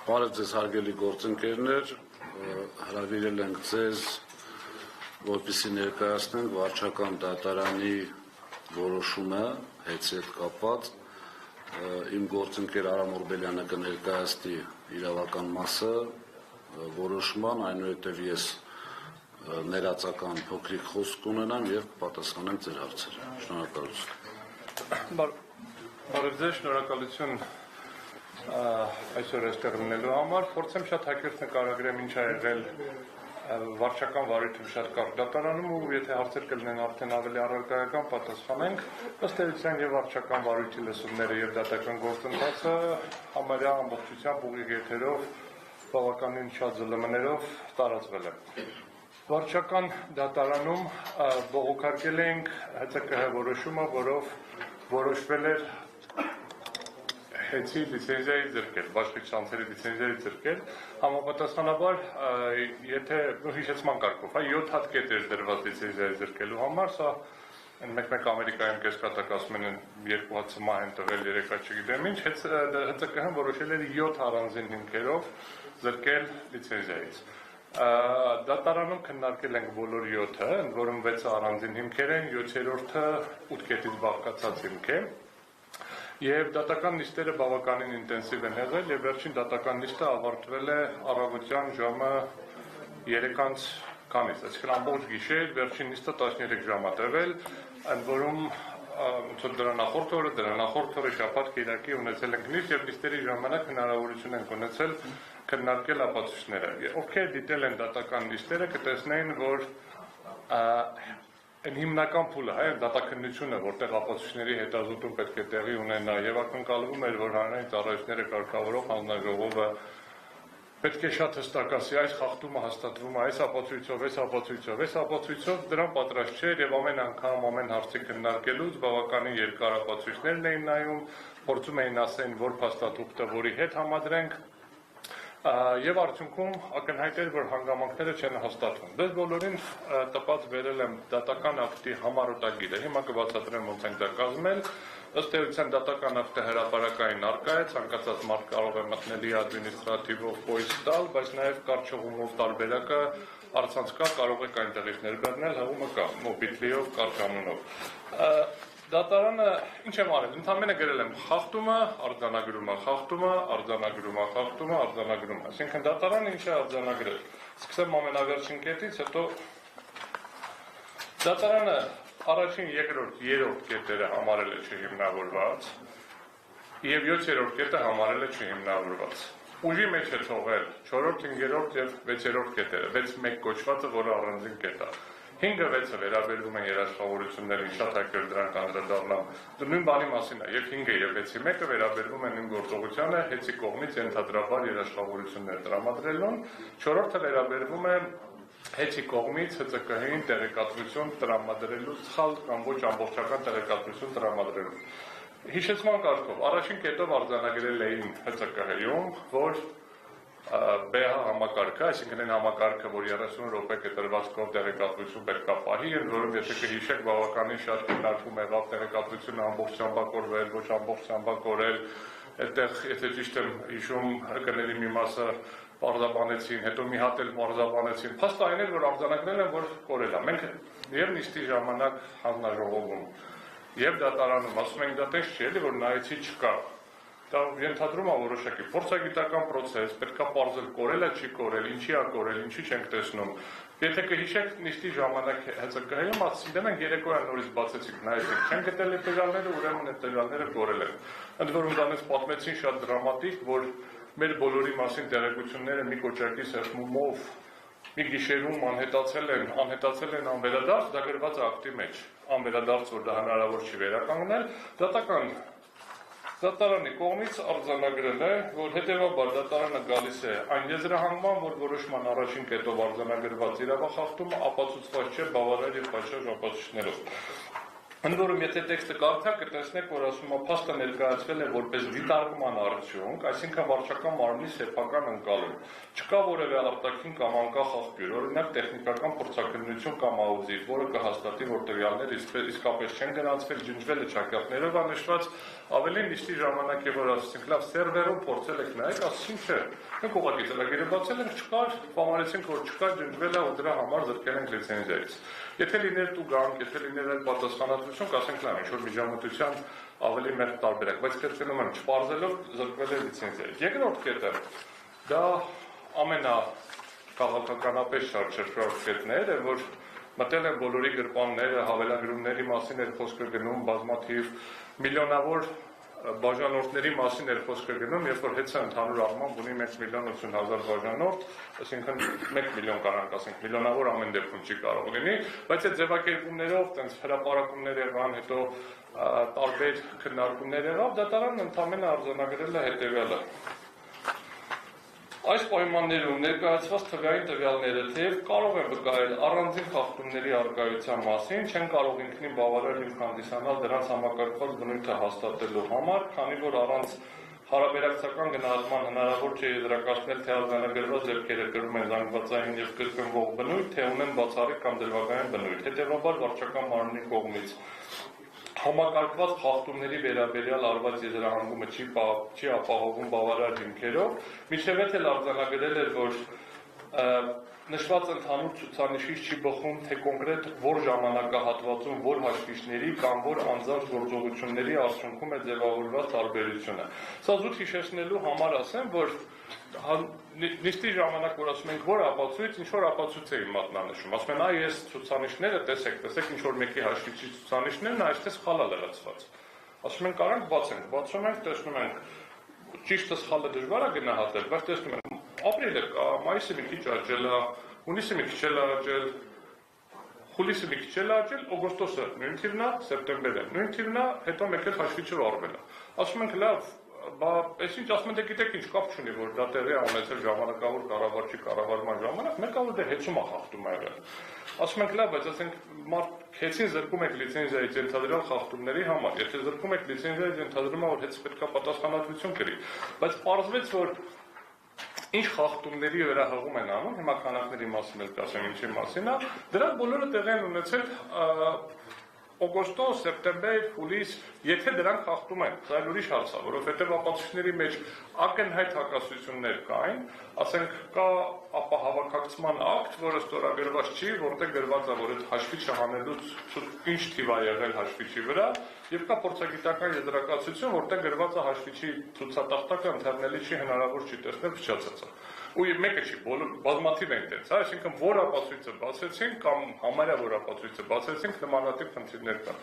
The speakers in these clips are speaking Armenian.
Բարև ձեզ հարգելի գործընկերներ, հրավիրել ենք ձեզ, որպեսզի ներկայացնենք վարչական դատարանի որոշումը հետի հետ կապված, իմ գործընկեր Արամ Օրբելյանը կներկայացնի իրավական մասը որոշման, այնուհետև ես ներածական փոքրիկ խոսք կունենամ եւ պատասխանեմ ձեր հարցերը։ Շնորհակալություն։ Բարև ձեզ, շնորհակալություն այսօր այստեղ լինելու համար, փորձեմ շատ հակիրճ նկարագրեմ ինչ ա եղել վարչական վարույթում շատ կարճ դատարանում ու եթե հարցեր կլինեն արդեն ավելի առարկայական պատասխանենք, ըստ էության եւ վարչական վարույթի լսումները եւ դատական գործընթացը համարյա ամբողջությամբ ուղիղ եթերով բավականին շատ ԶԼՄ-ներով տարածվել է։ Վարչական դատարանում բողոքարկել ենք ՀԾԿՀ որոշումը, որով որոշվել էր հետի լիցենզիայի ձեռքել, բաշխի ցանցերի լիցենզիայի ձեռքել, համապատասխանաբար, եթե հիշեցման կարգով, 7 հատ կետ էր դրված լիցենզիայի ձեռքելու համար, սա մեկ Ամերիկայում կեսկատակ ասում են 2 հատ սմահ են տվել, 3 հատ չգիտեմ ինչ, ՀԾԿՀ-ն որոշել էր 7 առանձին հիմքերով ձեռքել լիցենզիայից։ Դատարանում քննարկել ենք բոլոր 7-ը, ընդ որում 6-ը առանձին հիմքեր են, 7-րդը 8 կետից բաղկացած հիմք է։ Եվ դատական նիստերը բավականին ինտենսիվ են եղել եւ վերջին դատական նիստը ավարտվել է առավոտյան ժամը 3:20-ից, այսինքն ամբողջ գիշեր վերջին նիստը 13 ժամ ա տևել, ընդ որում դրա նախորդ օրը շաբաթ կիրակի ունեցել ենք նիստ եւ նիստերի ժամանակ հնարավորություն ենք ունեցել քննարկել ապացույցները։ Ովքեր դիտել են դատական նիստերը կտեսնեին, որ Այն հիմնական փուլը, դատաքննությունը, որտեղ ապացույցների հետազոտում պետք է տեղի ունենա եւ ակնկալվում էր, որ հանրային ծառայությունները կարգավորող հանձնաժողովը պետք է շատ հստակասի այս խախտումը հաստատվում է այս ապացույցով, դրան պատրաստ չէր եւ ամեն անգամ ամեն հարցի քննարկելուց բավականին երկար ապացույցներն էին նայում, փորձում էին ասեն, որ փաստաթուղթը որի հետ համադրենք Եվ արդյունքում ակնհայտ էր, որ հանգամանքները չեն հաստատվում։ Դες բոլորին տպած վերել եմ դատական ակտի համառոտագիրը, հիմա կբացատրեմ ոնց ենք դա կազմել, ըստ էության դատական ակտը հրապարակային առկա է, ցանկացած մարդ կարող է մտնել ադմինիստրատիվով պոյս տալ, բայց նաև կարճ հղումով տարբերակը առցանց կա, կարող եք այնտեղից ներբեռնել, հղումը կա, մոբիլիով, կարճ անունով։ Դատարանը ինչ եմ արել, ընդամենը գրել եմ խախտումը, արձանագրումը, խախտումը, արձանագրումը, խախտումը, արձանագրումը, այսինքն դատարանը ինչ է արձանագրել։ Սկսեմ ամենավերջին կետից, հետո դատարանը առաջին, երկրորդ, երրորդ կետերը համարել է չհիմնավորված եւ 7-րդ կետը համարել է չհիմնավորված։ Ուժի մեջ է թողել 4-րդ, 5-րդ եւ 6-րդ կետերը, 6-1 կոչվածը, որը առանձին կետ է։ 5-6-ը վերաբերվում են երաշխավորություններին, շատ հակեր դրանք անդրադառնամ, նույն բանի մասին է, եւ 5-ը եւ 6-1-ը վերաբերվում են իմ գործողությանը հետի կողմից ենթադրաբար երաշխավորություններ տրամադրելուն, 4-րդը վերաբերվում է հետի կողմից ՀԾԿՀ-ին տեղեկատվություն տրամադրելու, սխալ կամ ոչ ամբողջական տեղեկատվություն տրամադրելու։ Հիշեցման կարգով, առաջին կետով արձանագրել էին ՀԾԿՀ-ում, որ ԲՀ համակարգը, այսինքն այն համակարգը, որ 30 րոպե կտրվածքով տեղեկատվություն պետք է պահի, ընդ որում եթե կհիշեք բավականին շատ քննարկում եղավ տեղեկատվությունը ամբողջությամբ կորվել, ոչ ամբողջությամբ կորել, այդտեղ եթե ճիշտ եմ հիշում, կների մի մասը պարզաբանեցին, հետո մի հատ էլ պարզաբանեցին, փաստը այն էր, որ արձանագրել են, որ կորել է։ Մենք եւ նիստի ժամանակ հանձնաժողովում եւ դատարանում ասում ենք դա տես չէ, որ նայեցի չկա։ Դա ենթադրում է որոշակի փորձագիտական process, պետք է պարզել կորել է, չի կորել, ինչի է կորել, ինչի չենք տեսնում։ Եթե կհիշեք նիստի ժամանակ ՀԾԿՀ-ում ասեցին, դե մենք երեկոյան նորից բացեցինք, նայեցինք, չեն գտել այդ տվյալները, ուրեմն այդ տվյալները կորել են։ Ընդ որում դրանից պատմեցին շատ դրամատիկ, որ մեր բոլորի մասին տեղեկությունները մի կոճակի սեղմումով մի գիշերում անհետացել են անվերադարձ, դա գրված է ակտի մեջ, անվերադարձ, որ դա հնարավոր չի վերականգնել, Դատարանի կողմից արձանագրել է, որ հետևաբար դատարանը գալիս է այն եզրահանգման, որ որոշման առաջին կետով արձանագրված իրավախախտումը ապացուցված չէ բավարար եւ պատշաճ ապացույցներով։ Ընդ որում, եթե տեքստը կարդաք, կտեսնեք, որ ասում է փաստը ներկայացվել է որպես դիտարկման արդյունք, այսինքն վարչական մարմնի սեփական ընկալում։ Չկա որևէ արտաքին կամ անկախ աղբյուր, օրինակ տեխնիկական փորձաքննություն կամ աուդիտ, որը կհաստատի, որ տվյալները իսկապես չեն գրանցվել, ջնջվել է ճակատներով անշված, ավելին նիստի ժամանակ է, որ ասեցինք, լավ, սերվերում փորձել եք նայեք, ասեցին չէ։ Մենք ուղղակի ծրագիրը բացել ենք, չկար, համարեցինք, որ չկա, ջնջվել է ու դրա համար զրկել ենք լիցենզիայից։ Եթե լիներ տուգանք, եթե լիներ այլ պատասխանատվություն, կասենք լավ, ինչ-որ միջամտության ավելի մեծ տարբերակ, բայց կրկնում եմ, չպարզելով զրկվել է լիցենզիայից։ Երկրորդ կետը դա ամենաքաղաքականապես շատ շրջող կետն է, որ մտել են բոլորի գրպանները, հավելագրումների մասին էր խոսքը գնում, բազմաթիվ միլիոնավոր բաժանորդների մասին էր խոսքը գնում, երբ որ հեծը ընդհանուր առմամբ ունի 1,80,000 բաժանորդ, այսինքն 1 միլիոն կարանք ասենք, միլիոնավոր ամեն դեպքում չի կարող լինի, բայց այդ ձևակերպումներով, տենց հրապարակումներ եղան, հետո տարբեր քննարկումներ եղավ, դատարանն ընդամենը արձանագրել է հետևյալը։ Այս պայմաններում ներկայացված թվային տվյալները թեև կարող են վկայել առանձին խախտումների առկայության մասին, չեն կարող ինքնին բավարար հիմք հանդիսանալ դրանց համակարգված բնույթը հաստատելու համար, քանի որ առանց հարաբերակցական գնահատման հնարավոր չէ եզրակացնել, թե արձանագրված դեպքերը կրում են զանգվածային և կրկնվող բնույթ, թե ունեն բացառիկ կամ դրվագային բնույթ, հետևաբար վարչական մարմնի կողմից համակարգված խախտումների վերաբերյալ արված եզրահանգումը չի ապահովում բավարար հիմքերով, մինչև էլ արձանագրել էր, որ նշված ընդհանուր ցուցանիշից չի բխում, թե կոնկրետ որ ժամանակահատվածում, որ հաշվիչների կամ որ անձանց գործողությունների արդյունքում է ձևավորված տարբերությունը։ Սա զուտ հիշեցնելու համար ասեմ, որ նիստի ժամանակ, որ ասում ենք, որ ապացույց, ինչ-որ ապացույց է մատնանշում։ Ասում են, այ ես ցուցանիշները, տեսեք, ինչ-որ մեկի հաշվիչի ցուցանիշներն այստեղ սխալ է լրացված։ Ասում են, կարանք բացենք, բացում ենք, տեսնում ենք, ճիշտը սխալը դժվար է գնահատել, բայց տեսնում ենք, ապրիլը մայիսը մի քիչ աճել է, հունիսը մի քիչ էլ աճել, խուլիսը մի քիչ էլ աճել, օգոստոսը նույն թիվն է, սեպտեմբերը նույն թիվն է, հետո մեկ էլ հաշվիչը վառվել է։ Ասում ենք, լավ, այսինչ ասում են, դե գիտեք ինչ կապ չունի, որ դա տեղի է ունեցել ժամանակավոր կառավարչի կառավարման ժամանակ, մեկ որ դե հեծում է խախտում ա եղել։ Ասում ենք, լավ, բայց ասենք հեծին զրկում եք լիցենզիայից ենթադրյալ խախտումների համար, եթե զրկում եք լիցենզիայից ենթադրում է, որ հեծը պետք է պատասխանատվություն կրի, բայց պարզվեց, որ ինչ խախտումների վերահղում են անում, հիմա քանակների մասին էլ կասեմ ինչի մասին է, դրանք բոլորը տեղի են ունեցել օգոստոս, սեպտեմբեր, հուլիս, եթե դրանք խախտում են, դա էլ ուրիշ հարց է, որովհետև ապացույցների մեջ ակնհայտ հակասություններ կային, ասենք կա ապահավաքակցման ակտ, որը ստորագրված չի, որտեղ գրված է, որ այդ հաշվիչը հանելուց ինչ թիվ է եղել հաշվիչի վրա, եւ կա փորձագիտական եզրակացություն, որտեղ գրված է հաշվիչի ցուցատախտակը ընթերնելի չի, հնարավոր չի տեսնել, փչացած է։ Ու մեկը չի, բազմաթիվ են տենց, այսինքն որ ապացույցը բացեցինք կամ համարյա որ ապացույցը բացեցինք, նմանատիպ խնդիրներ կան։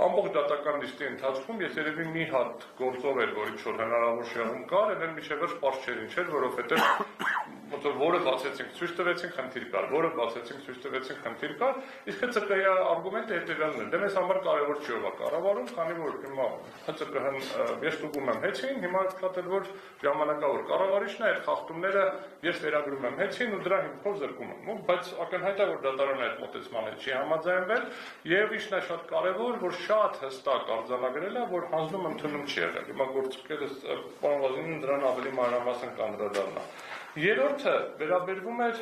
Ամբողջ դատական նիստի ընթացքում ես երևի մի հատ գործով էր, որ ինչ-որ հնարավոր շեղում կար, այլ մինչև վերջ պարզ չէր ինչ էր, որովհետև որը բացեցինք, ցույց տվեցինք, խնդիր կար, որը բացեցինք, ցույց տվեցինք, խնդիր կար, իսկ ՀՑԿ-ի արգումենտը հետևյալն է, դե մեզ համար կարևոր չի ով է կառավարում, քանի որ հիմա ՀՑԿ-ն ես ստուգում եմ հեծին, հիմա շատ էլ որ ժամանակավոր կառավարիչն է, այդ խախտումները ես վերագրում եմ հեծին ու դրա հիմքով զրկում եմ, բայց ակնհայտ է, որ դատարանը այդ մոտեցման հետ չի համաձայնվել եւ ինչն է շատ կարեւոր, որ շատ հստակ արձանագրել է, որ հանձնում ընդունում չի եղել։ Հիմա գործընկերս պարոն Վազինին դրան ավելի մանրամասն կանդրադառնա։ Երրորդը վերաբերվում էր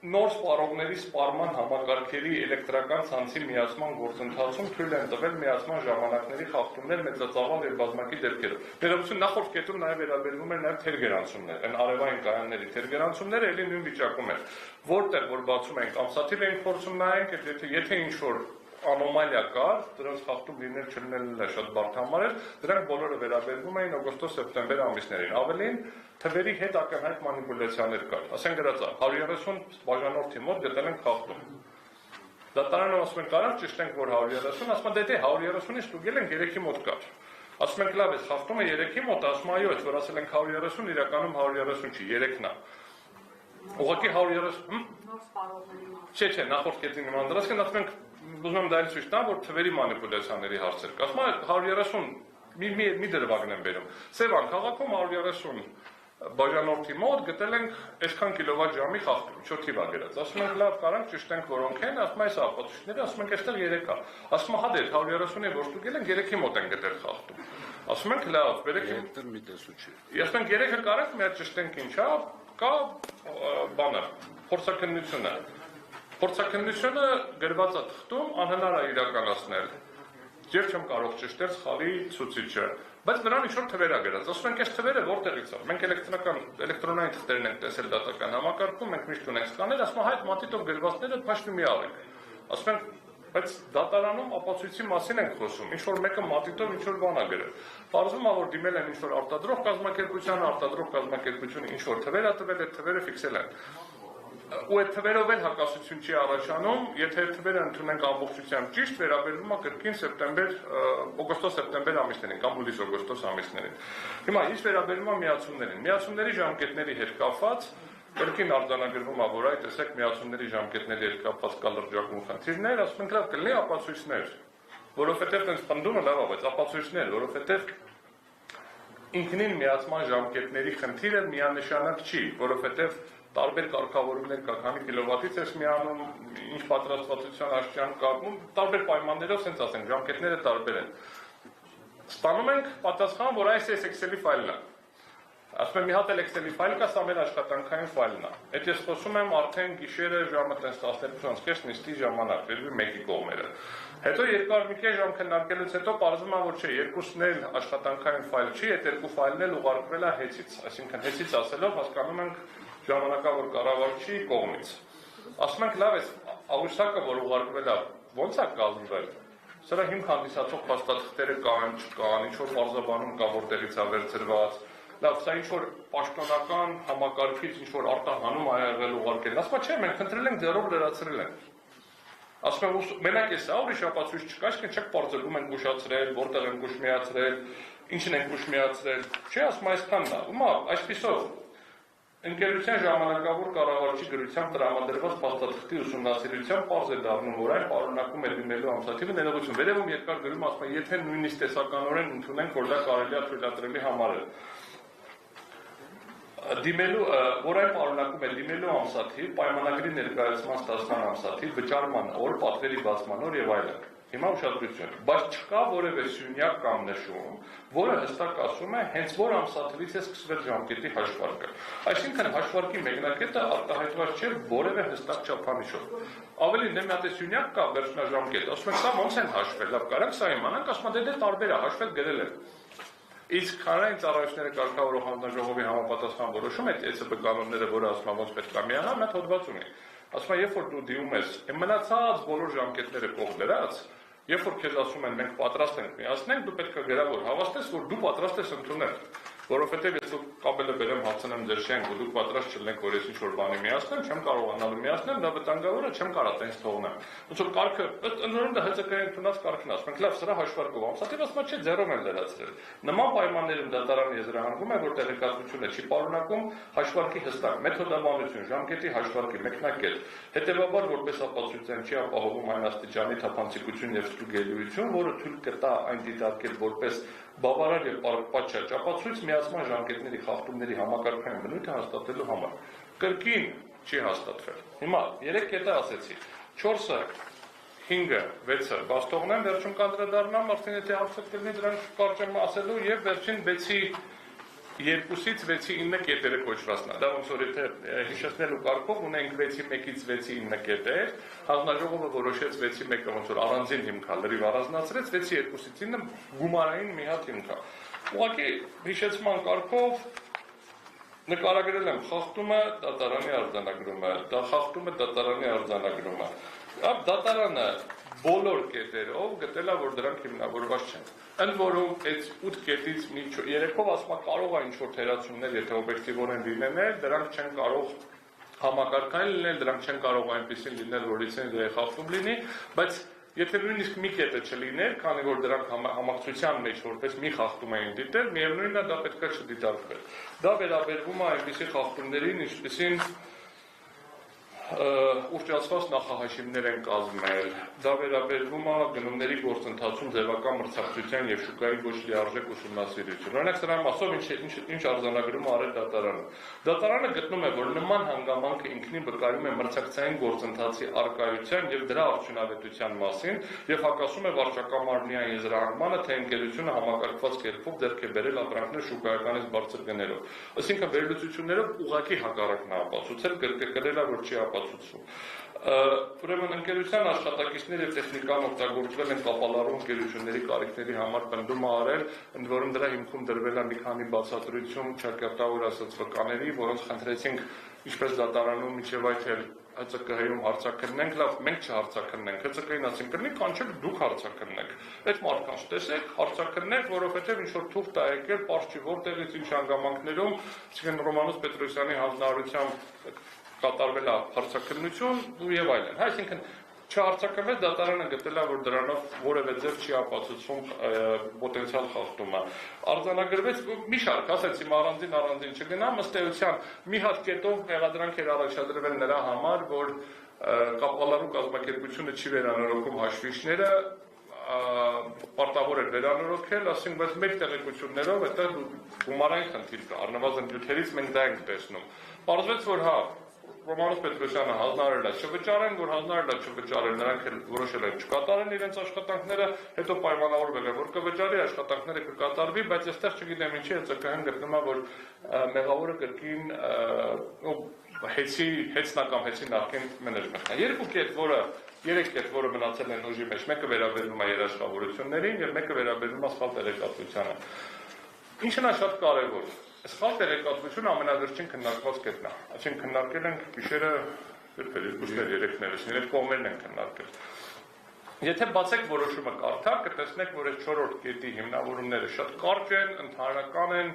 նոր սպառողների սպառման համակարգերի էլեկտրական ցանցի միացման գործընթացում թույլ են տվել միացման ժամանակների խախտումներ մեծածավալ եւ բազմակի դեպքերով։ Ներողություն, նախորդ կետում նաեւ վերաբերվում էր նաեւ թերգերանցումներ, այն արևային կայանների թերգերանցումները ելի նույն վիճակում էր, որտեղ որ բացում ենք ամսաթիվ ենք փորձում նայենք, եթե ինչ որ անոմալիա կար, դրանց խախտում լինել չլինելն է շատ բարդ համարել, դրանք բոլորը վերաբերվում էին օգոստոս-սեպտեմբեր ամիսներին։ Ավելին թվերի հետ ակնհայտ մանիպուլյացիաներ կար։ Ասենք գրած է 130 բաժանորդի մոտ գտել են խախտում։ Դատարանը ասում են կարանք ճշտենք, որ 130, ասում են դե 130-ից ստուգել ենք 3-ի մոտ կար։ Ասում ենք լավ է, խախտումը 3-ի մոտ, ասում այո, այդ որ ասել ենք 130, իրականում 130 չի, 3-ն է։ Ուղղակի 130, Չէ, նախորդ կետին նման դրած կն ասում ենք ուզում եմ դա էլ ցույց տամ, որ թվերի մանիպուլյացիաների հարցեր կա։ Ասում եմ 130 մի դրվագն եմ բերում։ Սևան քաղաքում 130 բաժանորդի մոտ գտել ենք այսքան կիլովատ ժամի խախտում, 4 թիվ ա գրած։ Ասում ենք լավ, կարանք ճշտենք որոնք են, ասում այս ապացույցները, ասում ենք այստեղ 3 ա։ Ասում հա դե 130-ի որ ստուգել են 3-ի մոտ են գտել խախտում։ Ասում ենք լավ, բերեք մի տեսու չի։ Ասում ենք 3-ը կարանք մի հատ ճշտենք ինչա, կա բանը, փորձաքննությունը։ Փորձաքննությունը գրված է թղթում, անհնար է իրականացնել։ Ես չեմ կարող ճշտել սխալի ցուցիչը, բայց նրան ինչ-որ թվեր ա գրած։ Ասում ենք այս թվերը որտեղից ա։ Մենք էլեկտրոնային թղթերն ենք տեսել դատական համակարգում, մենք միշտ ունենք սկաներ, ասում հայտ մատիտով գրվածները փաշտի մի արեք։ Ասում ենք, բայց դատարանում ապացույցի մասին ենք խոսում, ինչ-որ մեկը մատիտով ինչ-որ բան ա գրել։ Պարզվում ա, որ դիմել են ինչ-որ արտադրող կազմակերպությունը ինչ-որ թվեր ա տվել, այդ թվերը ֆիքսել են։ Ու այդ թվերով էլ հակասություն չի առաջանում, եթե այդ թվերը ընդունենք ամբողջությամբ ճիշտ, վերաբերվում է կրկին օգոստոս-սեպտեմբեր ամիսներին կամ հուլիս-օգոստոս ամիսներին։ Հիմա ինչ վերաբերվում է միացումներին։ Միացումների ժամկետների հետ կապված կրկին արձանագրվում է, որ այդ տեսեք միացումների ժամկետների հետ կապված կա լրջագույն խնդիրներ, ասում ենք լավ կլինի ապացույցներ, որովհետև այնպես պնդումը լավ է, բայց ապացույցներ, որովհետև ինքնին միացման ժամկետների խնդիրը միանշանակ չի, որովհետև տարբեր կարգավորումներ կա, քանի կիլովատից ես միանում, ինչ պատրաստվածության աշճան կա, տարբեր պայմաններով, ասենք ասենք, ժամկետները տարբեր են։ Ստանում ենք պատասխան, որ այս Excel-ի ֆայլն է։ Ասում եմ մի հատ էլ Excel-ի ֆայլ կա, սա մեր աշխատանքային ֆայլն է։ Այդ ես խոսում եմ արդեն գիշերը ժամը 12:30 նիստի ժամանակ, վերջի 1-ի կողմերը։ Հետո երկար մի քիչ ժամ քննարկելուց հետո պարզվում է, որ չէ, երկուսն էլ աշխատանքային ֆայլ չի, այդ երկու ֆայլն էլ ուղարկվել է հեծից, այսինքն հեծից ասելով հասկանում ենք ժամանակավոր կառավարչի կողմից։ Ասում ենք լավ է, աղյուսակը, որ ուղարկվել է, ո՞նց է կազմվել։ Սրա հիմք հանդիսացող փաստաթղթերը կան, չկան, ինչ-որ պարզաբանում կա, որտեղից է վերցրված։ Լավ, սա ինչ-որ պաշտոնական համակարգից ինչ-որ արտահանում ա եղել ուղարկել։ Ասում եմ, չէ, մենք խնդրել ենք ձեռով լրացրել են։ Ասում եմ, մենակ է սա, ուրիշ ապացույց չկա, այսինքն չեք պարզել, ում ենք ուշացրել, որտեղ ենք ուշ միացրել, ինչն ենք ուշ միացրել։ Չէ, ասում եմ, այսքանն է։ Ումա, այսպիսով ընկերության ժամանակավոր կառավարչի գրությամբ տրամադրված փաստաթղթի ուսումնասիրությամբ պարզ է դառնում, որ այն պարունակում է դիմելու ամսաթիվը ներողություն։ Վերևում երկար գրում ասում է, եթե նույնիսկ տեսականորեն ընդունենք, որ դա կարելի է թույլատրելի համարել։ Դիմելու, որ այն պարունակում է դիմելու ամսաթիվ, պայմանագրի ներկայացման ստացման ամսաթիվ, վճարման օր, պատվերի բացման օր եւ այլն։ Հիմա ուշադրություն, բայց չկա որևէ սյունյակ կամ նշում, որը հստակ ասում է, հենց որ ամսաթվից է սկսվել ժամկետի հաշվարկը։ Այսինքն հաշվարկի մեկնակետը արտահայտված չէ որևէ հստակ չափանիշով։ Ավելին դե մի հատ սյունյակ կա վերջնաժամկետ, ասում են, սա ոնց են հաշվել, լավ, կարանք սա իմանանք, ասում են, դե տարբեր է, հաշվել գրել են։ Իսկ հանրային ծառայությունների կարգավորող հանձնաժողովի համապատասխան որոշում է ԵՑԲ կանոնները, որը ասում է ոնց պետք է միանա, մի հատ հոդված ունի։ Ասում է, երբ որ դու դիում ես, մնացած բոլոր ժամկետները կողմ դրած, երբ որ քեզ ասում են մենք պատրաստ ենք միացնել, դու պետք է գրավոր հավաստես, որ դու պատրաստ ես ընդունել, որովհետև ես կաբելը բերեմ հացնեմ ձեր շենք, ու դուք պատրաստ չլինեք, որ ես ինչ-որ բանի միացնեմ, չեմ կարողանալու միացնել, դա վտանգավոր է, չեմ կարող տենց թողնեմ։ Ոնց որ կարգը, ընդհանրապես դա հեծակային ընդունած կարգն է, ասում ենք լավ, սրա հաշվարկով ամսաթիվ ասում չէ, ձեռով են լրացրել։ Նման պայմաններում դատարանը եզրահանգում է, որ տեղեկատվությունը չի պարունակում հաշվարկի հստակ մեթոդաբանություն, ժամկետի հաշվարկի մեկնակետ, հետևաբար որպես ապացույցեն չի ապահովում այն աստիճանի թափանցիկություն եւ ստուգելիություն, որը թույլ կտա այն դիտարկել որպես բավարար եւ պատշաճ ապացույց միացման ժամկետների խախտումների համակարգային բնույթը հաստատելու համար։ Կրկին չի հաստատվել։ Հիմա 3 կետը ասեցի, 4-ը, 5-ը, 6-ը բաստողնեմ, վերջում կանդրադառնամ, արդեն եթե հարցը կլինի դրանք կարճ եմ ասելու եւ վերջին 6-ի 2-ից 6-ի 9 կետերը կոչվածն է։ Դա ոնց որ եթե հիշեցնելու կարգով ունենք 6-ի 1-ից 6-ի 9 կետեր, հանձնաժողովը որոշեց 6-ի 1-ը ոնց որ առանձին հիմք է, լրիվ առանձնացրեց, 6-ի 2-ից 9-ը գումարային մի հատ հիմք է։ Ուղղակի հիշեցման կարգով նկարագրել եմ խախտումը, դատարանի արձանագրումը, դա խախտումը, դատարանի արձանագրումը։ Դատարանը բոլոր կետերով գտել է, որ դրանք հիմնավորված չեն։ Ընդ որում, այդ 8 կետից 3-ով ասում է կարող է ինչ-որ թերացումներ, եթե օբյեկտիվորեն լինել, դրանք չեն կարող համակարգային լինել, դրանք չեն կարող այնպեսին լինել, որ լիցենզիայի խախտում լինի, բայց եթե նույնիսկ մի կետը չլիներ, քանի որ դրանք համակցության մեջ որպես մի խախտում էին դիտել, միևնույնն է դա պետք է չդիտարկվեր։ Դա վերաբերվում է այնպիսի խախտումներին, ինչպիսին ուռճացված նախահաշիվներ են կազմել, դա վերաբերվում է գնումների գործընթացում ձևական մրցակցության եւ շուկայի ոչ լիարժեք ուսումնասիրություն։ Օրինակ սրա մասով ինչ արձանագրում է արել դատարանը։ Դատարանը գտնում է, որ նման հանգամանքը ինքնին վկայում է մրցակցային գործընթացի առկայության եւ դրա արդյունավետության մասին եւ հակասում է վարչակամարմնյան եզրահանգմանը, թե ընկերությունը համակարգված կերպով ձեռք է բերել ապրանքներ շուկայականից բարձր գներով։ Այսինքն վերլուծություններով ուղղակի հակառակն է ապացուցել, կրկնել է, որ չի ապացուցվում։ Ուրեմն ընկերության աշխատակիցներ եւ տեխնիկան օգտագործվել են կապալառու ընկերությունների կարիքների համար պնդում արել, ընդ որում դրա հիմքում դրվել է մի քանի բացատրություն ճակատավոր ասած վկաների, որոնց խնդրեցինք ինչպես դատարանում միջև այդ էլ ՀՑԿ-ում հարցակնենք, լավ, մենք չհարցակնենք, ՀՑԿ-ին ասենք կլինի, կանչել դուք հարցակնեք։ Այդ մարդկանց տեսեք, հարցակնենք, որովհետև ինչ որ թուղթ է եկել, պարզ չի որտեղից ինչ հանգամանքներում, այսինքն Ռոմանոս Պետրոսյանի հանձնարարությամբ կատարվել է հարցակնություն եւ այլն։ Այսինքն չհարցակնվեց, դատարանը գտել է, որ դրանով որևէ ձև չի ապացուցվում պոտենցիալ խախտումը։ Արձանագրվեց մի շարք, ասեցի առանձին չգնամ, ըստ էության մի հատ կետով մեղադրանք էր առաջադրվել նրա համար, որ կապալառու կազմակերպությունը չի վերանորոգում հաշվիչները, պարտավոր էր վերանորոգել, ասենք, բայց մեկ տեղեկություններով այդտեղ գումարային խնդիր կա, առնվազն նյութերից մենք դա ենք տեսնում։ Պարզվեց, որ հա, Ռոմանոս Պետրոսյանը հանձնարարել է չվճարեն, որ հանձնարարել է չվճարել, նրանք էլ որոշել են չկատարեն իրենց աշխատանքները, հետո պայմանավորվել է, որ կվճարի, աշխատանքները կկատարվի, բայց այստեղ չգիտեմ ինչի ՀՑԿ-ն գտնում է, որ մեղավորը կրկին հեծնական նախկին մենեջմենտն է։ Երեք կետ, որը մնացել են ուժի մեջ, մեկը վերաբերվում է երաշխավորություններին եւ մեկը վերաբերվում է սխալ տեղեկատվությանը։ Ինչն է շատ կարևոր։ Սխալ տեղեկատվությունը ամենավերջին քննարկված կետն է։ Այսինքն քննարկել ենք գիշերը երեքներս, երեք կողմերն են քննարկել։ Եթե բացեք որոշումը կարդալ, կտեսնեք, որ այս 4-րդ կետի հիմնավորումները շատ կարճ են, ընդհանրական են,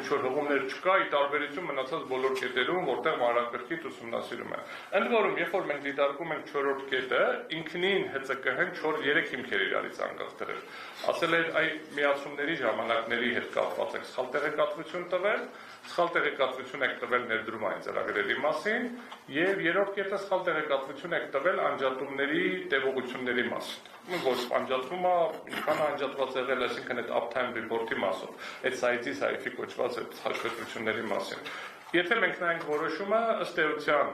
ինչ-որ հղումներ չկա, ի տարբերություն մնացած բոլոր կետերում, որտեղ մանրակրկիտ ուսումնասիրում են։ Ընդ որում, երբ որ մենք դիտարկում ենք 4-րդ կետը, ինքնին ՀՑԿ-ն 3 հիմքեր իրարից անկախ դրել։ Ասել էր, այ միացումների ժամանակների հետ կապված եք սխալ տեղեկատվություն տվել, սխալ տեղեկատվություն եք տվել ներդրումային ծրագրերի մասին եւ երրորդ կետը սխալ տեղեկատվություն եք տվել անջատումների տևողությունների մասին։ Որ անջատումը ինչքան անջատված եղել, այսինքն այդ uptime report-ի մասով, այդ սայթի կոչված այդ հաշվետվությունների մասին։ Եթե մենք նայենք որոշումը, ըստ էության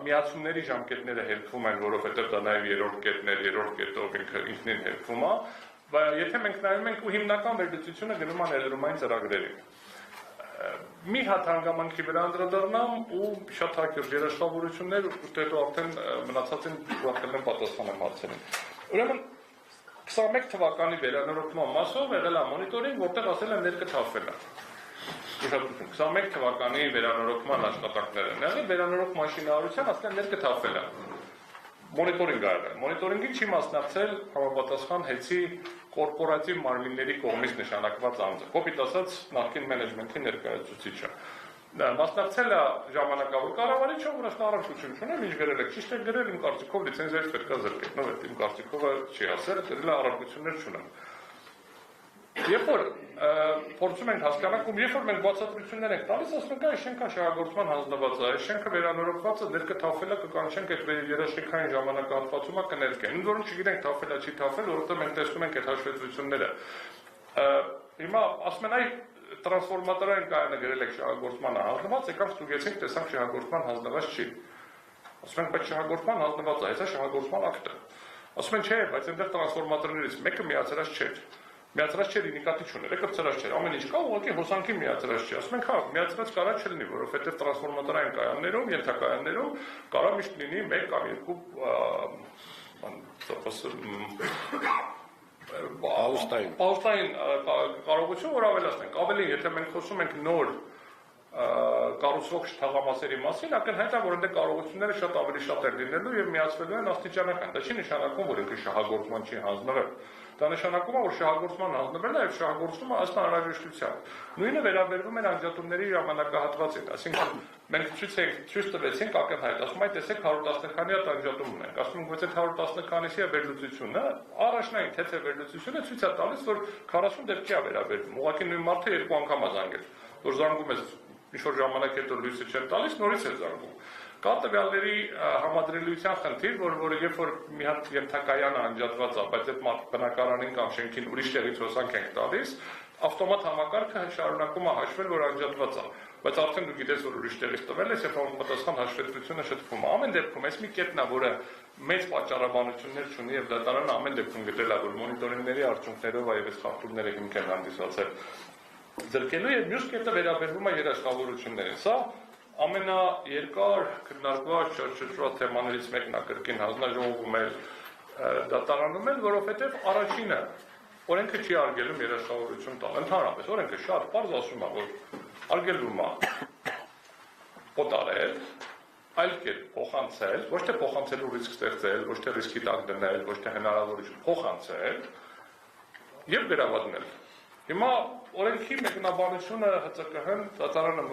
միացումների ժամկետները հերկվում են, որովհետև դա նաև երրորդ կետն էր, երրորդ կետով ինքնին հերկվում է, բայց եթե մենք նայում ենք ու հիմնական վերլուծությունը գնում է ներդրումային ծրագրերին։ Մի հատ հանգամանքի վրա անդրադառնամ ու շատ հակիրճ երաշխավորություններ, հետո արդեն մնացածին ուղղակի պատասխանեմ հարցերին։ Ուրեմն 21 թվականի վերանորոգման մասով եղել է մոնիտորինգ, որտեղ ասել են ներկթափվել է։ 21 թվականի վերանորոգման աշխատանքներ են եղել, վերանորոգ մաշինարարության ասել են ներկթափվել է։ Մոնիտորինգ ա եղել։ Մոնիտորինգին չի մասնակցել համապատասխան հեծի կորպորատիվ մարմինների կողմից նշանակված անձը, կոպիտ ասած նախկին մենեջմենթի ներկայացուցիչը։ Մասնակցել է ժամանակավոր կառավարիչը, որ հնարավորություն չունի, ինչ գրել եք, ճիշտ է գրել, իմ կարծիքով լիցենզիաից պետք է զրկեք, նո, իմ կարծիքով չի ասել, դրել է առարկություններ չունեմ։ Երբ որ փորձում ենք հասկանալ, երբ որ մենք բացատրություններ ենք տալիս, ասում ենք, այս շենքը շահագործման հանձնված է, այս շենքը վերանորոգված է, ներկթափվել է, կկանչենք այդ երաշխիքային ժամանակահատվածում կներկեն։ Ընդ որում չգիտենք թափվել է, չի թափվել, որովհետև մենք տեսնում ենք այդ հաշվետվությունները։ Հիմա ասում են, այ տրանսֆորմատորային կայանը գրել եք շահագործման հանձնված, եկանք ստուգեցինք, տեսանք շահագործման հանձնված չի։ Ասում ենք, բայց շահագործման հանձնված է, հեսա շահագործման ակտ է։ Ասում են, չէ, բայց այնտեղ տրանսֆորմատորներից մեկը միացրած չէր։ Միացրած չէր ինդիկատիվ չուներ, կրծրած չէր, ամեն ինչ կա, ուղղակի հոսանքի միացրած չի։ Ասում ենք, հա, միացրած կարա չլինի, որովհետև տրանսֆորմատորային կայաններում, ենթակայաններում կարա միշտ լինի 1 կամ 2 պաուստային կարողություն, որ ավելացնենք։ Ավելին, եթե մենք խոսում ենք նոր կառուցվող թաղամասերի մասին, ակնհայտ է, որ այնտեղ կարողությունները շատ ավելի շատ են լինելու եւ միացվելու են աստիճանական։ Դա չի նշանակում, որ ինքը շահագործման չի հանձնվել։ Դա նշանակում է, որ շահագործման հանձնվել է եւ շահագործվում է ըստ անհրաժեշտության։ Նույնը վերաբերվում է անջատումների ժամանակահատվածին, այսինքն մենք ցույց տվեցինք ակնհայտ, ասում այն տեսեք 110 քանի հատ անջատում ունենք, ասում ենք, բայց այդ 110 քանիսի վերլուծությունը, առաջնային թե վերլուծությունը ցույց է տալիս, որ 40 դեպքի է վերաբերվում։ Ուղղակի նույն մարդը 2 անգամ է զանգել, որ զանգում է ինչ-որ ժամանակ հետո լույսը չեն տալիս, նորից է զանգում։ Կա տվյալների համադրելիության խնդիր, որը երբ որ մի հատ ենթակայանը անջատված է, բայց այդ բնակարանին կամ շենքին ուրիշ տեղից հոսանք ենք տալիս, ավտոմատ համակարգը շարունակում է հաշվել, որ անջատված է, բայց արդեն դու գիտես, որ ուրիշ տեղից տվել ես, եւ համապատասխան հաշվետվությունը շտկվում է։ Ամեն դեպքում այս մի կետն է, որը մեծ պատճառաբանություններ չունի եւ դատարանը ամեն դեպքում գտել է, որ մոնիտորինգների արդյունքներով այ այս խախտումները հիմք են հանդիսացել ձեռքելու եւ մյուս կետը վերաբերվում է երաշխավորություններին։ Սա ամենաերկար քննարկված շրջշրջված թեմաներից մեկն է կրկին հանձնաժողովում էլ դատարանում էլ, որովհետեւ առաջինը օրենքը չի արգելում երաշխավորություն տալ։ Ընդհանրապես օրենքը շատ պարզ ասում է, որ արգելվում է օտարել, այլ կերպ փոխանցել, ոչ թե փոխանցելու ռիսկ ստեղծել, ոչ թե ռիսկի տակ դնել, ոչ թե հնարավորություն փոխանցել եւ գրավատնել։ Հիմա օրենքի մեկնաբանությունը ՀԾԿՀ-ն դատարանը